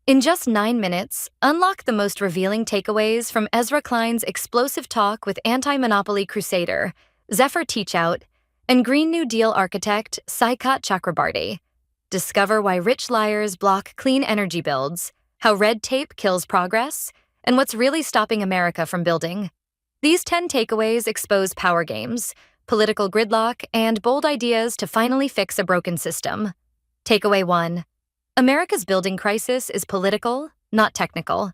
In just 9 minutes, unlock the most revealing takeaways from Ezra Klein's explosive talk with anti-monopoly crusader, Zephyr Teachout, and Green New Deal architect, Saikat Chakrabarti. Discover why rich liars block clean energy builds, how red tape kills progress, and what's really stopping America from building. These 10 takeaways expose power games, political gridlock, and bold ideas to finally fix a broken system. Takeaway 1. America's building crisis is political, not technical.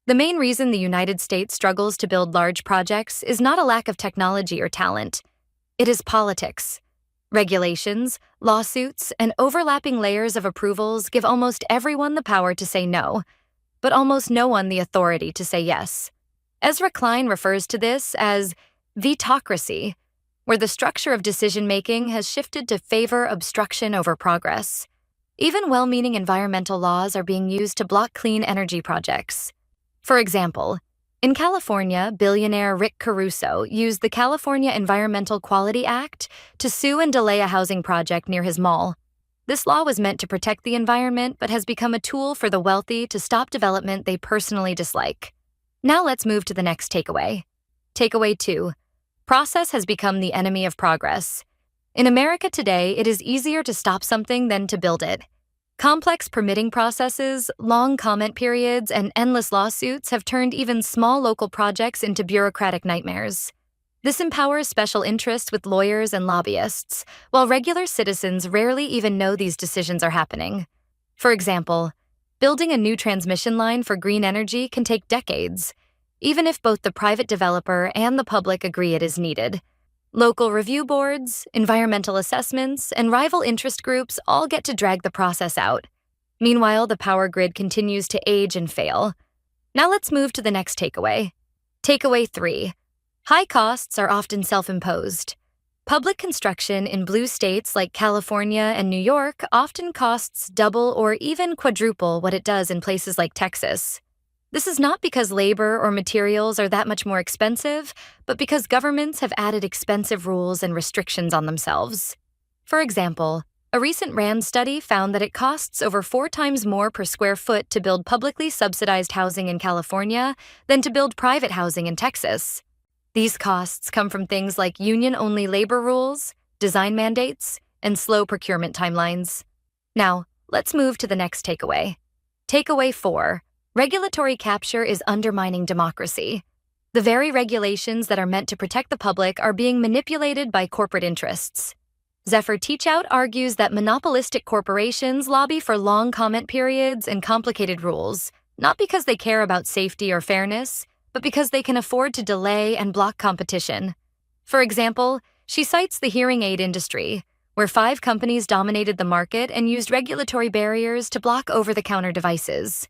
The main reason the United States struggles to build large projects is not a lack of technology or talent. It is politics. Regulations, lawsuits, and overlapping layers of approvals give almost everyone the power to say no, but almost no one the authority to say yes. Ezra Klein refers to this as vetocracy, where the structure of decision-making has shifted to favor obstruction over progress. Even well-meaning environmental laws are being used to block clean energy projects. For example, in California, billionaire Rick Caruso used the California Environmental Quality Act to sue and delay a housing project near his mall. This law was meant to protect the environment but has become a tool for the wealthy to stop development they personally dislike. Now let's move to the next takeaway. Takeaway 2. Process has become the enemy of progress. In America today, it is easier to stop something than to build it. Complex permitting processes, long comment periods, and endless lawsuits have turned even small local projects into bureaucratic nightmares. This empowers special interests with lawyers and lobbyists, while regular citizens rarely even know these decisions are happening. For example, building a new transmission line for green energy can take decades, even if both the private developer and the public agree it is needed. Local review boards, environmental assessments, and rival interest groups all get to drag the process out. Meanwhile, the power grid continues to age and fail. Now let's move to the next takeaway. Takeaway 3. High costs are often self-imposed. Public construction in blue states like California and New York often costs double or even quadruple what it does in places like Texas. This is not because labor or materials are that much more expensive, but because governments have added expensive rules and restrictions on themselves. For example, a recent RAND study found that it costs over 4 times more per square foot to build publicly subsidized housing in California than to build private housing in Texas. These costs come from things like union-only labor rules, design mandates, and slow procurement timelines. Now, let's move to the next takeaway. Takeaway 4. Regulatory capture is undermining democracy. The very regulations that are meant to protect the public are being manipulated by corporate interests. Zephyr Teachout argues that monopolistic corporations lobby for long comment periods and complicated rules, not because they care about safety or fairness, but because they can afford to delay and block competition. For example, she cites the hearing aid industry, where 5 companies dominated the market and used regulatory barriers to block over-the-counter devices.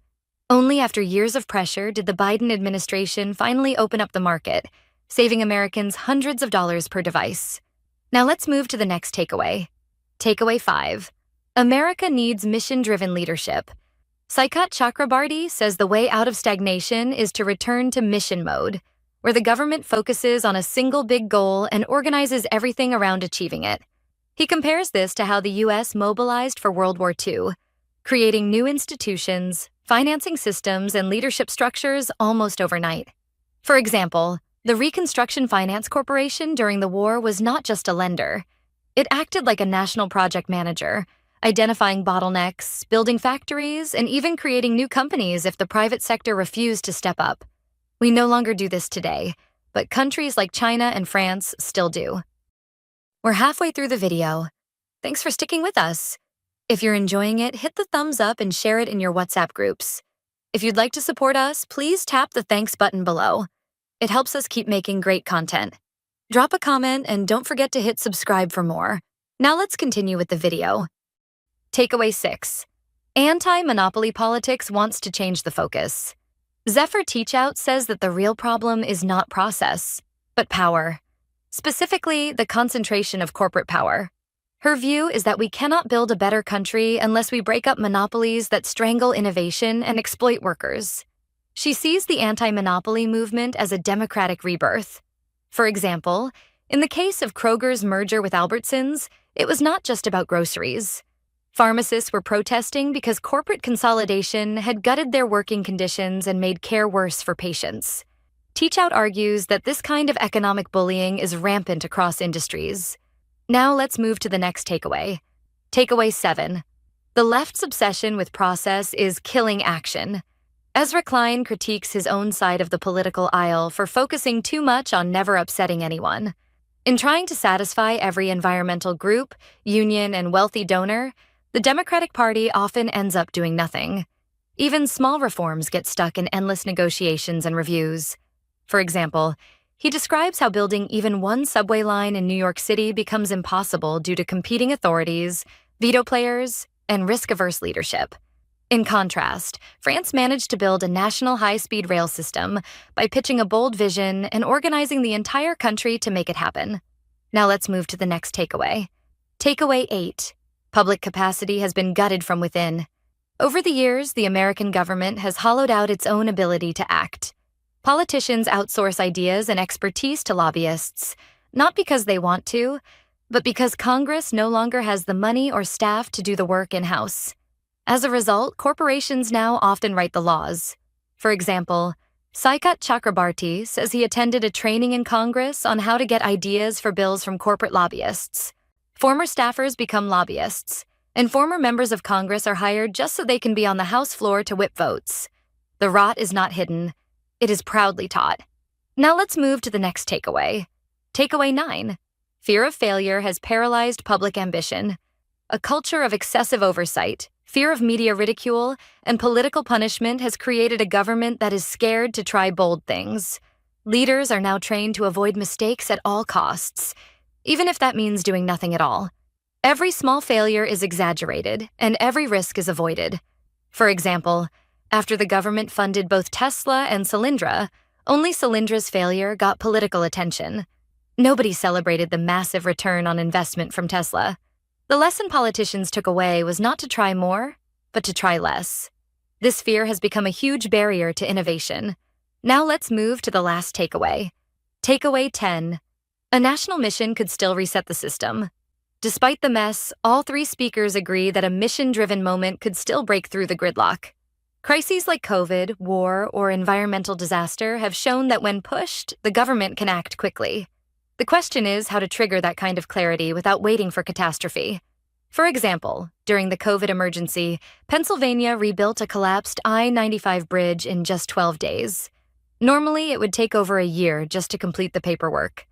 Only after years of pressure did the Biden administration finally open up the market, saving Americans hundreds of dollars per device. Now let's move to the next takeaway. Takeaway 5. America needs mission-driven leadership. Saikat Chakrabarti says the way out of stagnation is to return to mission mode, where the government focuses on a single big goal and organizes everything around achieving it. He compares this to how the U.S. mobilized for World War II, creating new institutions, financing systems, and leadership structures almost overnight. For example, the Reconstruction Finance Corporation during the war was not just a lender. It acted like a national project manager, identifying bottlenecks, building factories, and even creating new companies if the private sector refused to step up. We no longer do this today, but countries like China and France still do. We're halfway through the video. Thanks for sticking with us. If you're enjoying it, hit the thumbs up and share it in your WhatsApp groups. If you'd like to support us, please tap the thanks button below. It helps us keep making great content. Drop a comment and don't forget to hit subscribe for more. Now let's continue with the video. Takeaway 6. Anti-monopoly politics wants to change the focus. Zephyr Teachout says that the real problem is not process, but power. Specifically, the concentration of corporate power. Her view is that we cannot build a better country unless we break up monopolies that strangle innovation and exploit workers. She sees the anti-monopoly movement as a democratic rebirth. For example, in the case of Kroger's merger with Albertsons, it was not just about groceries. Pharmacists were protesting because corporate consolidation had gutted their working conditions and made care worse for patients. Teachout argues that this kind of economic bullying is rampant across industries. Now let's move to the next takeaway. Takeaway 7. The left's obsession with process is killing action. Ezra Klein critiques his own side of the political aisle for focusing too much on never upsetting anyone. In trying to satisfy every environmental group, union, and wealthy donor, the Democratic Party often ends up doing nothing. Even small reforms get stuck in endless negotiations and reviews. For example, he describes how building even one subway line in New York City becomes impossible due to competing authorities, veto players, and risk-averse leadership. In contrast, France managed to build a national high-speed rail system by pitching a bold vision and organizing the entire country to make it happen. Now let's move to the next takeaway. Takeaway 8. Public capacity has been gutted from within. Over the years, the American government has hollowed out its own ability to act. Politicians outsource ideas and expertise to lobbyists, not because they want to, but because Congress no longer has the money or staff to do the work in-house. As a result, corporations now often write the laws. For example, Saikat Chakrabarti says he attended a training in Congress on how to get ideas for bills from corporate lobbyists. Former staffers become lobbyists, and former members of Congress are hired just so they can be on the House floor to whip votes. The rot is not hidden. It is proudly taught. Now let's move to the next takeaway. Takeaway 9. Fear of failure has paralyzed public ambition. A culture of excessive oversight, fear of media ridicule, and political punishment has created a government that is scared to try bold things. Leaders are now trained to avoid mistakes at all costs, even if that means doing nothing at all. Every small failure is exaggerated, and every risk is avoided. For example, after the government funded both Tesla and Solyndra, only Solyndra's failure got political attention. Nobody celebrated the massive return on investment from Tesla. The lesson politicians took away was not to try more, but to try less. This fear has become a huge barrier to innovation. Now let's move to the last takeaway. Takeaway 10. A national mission could still reset the system. Despite the mess, all three speakers agree that a mission-driven moment could still break through the gridlock. Crises like COVID, war, or environmental disaster have shown that when pushed, the government can act quickly. The question is how to trigger that kind of clarity without waiting for catastrophe. For example, during the COVID emergency, Pennsylvania rebuilt a collapsed I-95 bridge in just 12 days. Normally, it would take over a year just to complete the paperwork.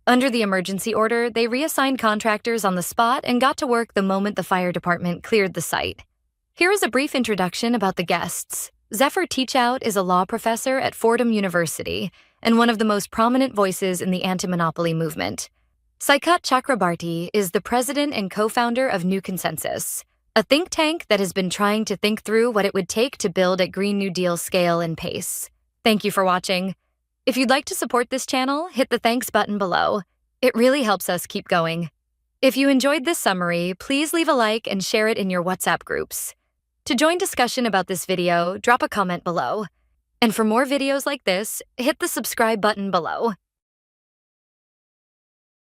Under the emergency order, they reassigned contractors on the spot and got to work the moment the fire department cleared the site. Here is a brief introduction about the guests. Zephyr Teachout is a law professor at Fordham University and one of the most prominent voices in the antimonopoly movement. Saikat Chakrabarti is the president and co-founder of New Consensus, a think tank that has been trying to think through what it would take to build at Green New Deal scale and pace. Thank you for watching. If you'd like to support this channel, hit the thanks button below. It really helps us keep going. If you enjoyed this summary, please leave a like and share it in your WhatsApp groups. To join discussion about this video, drop a comment below. And for more videos like this, hit the subscribe button below.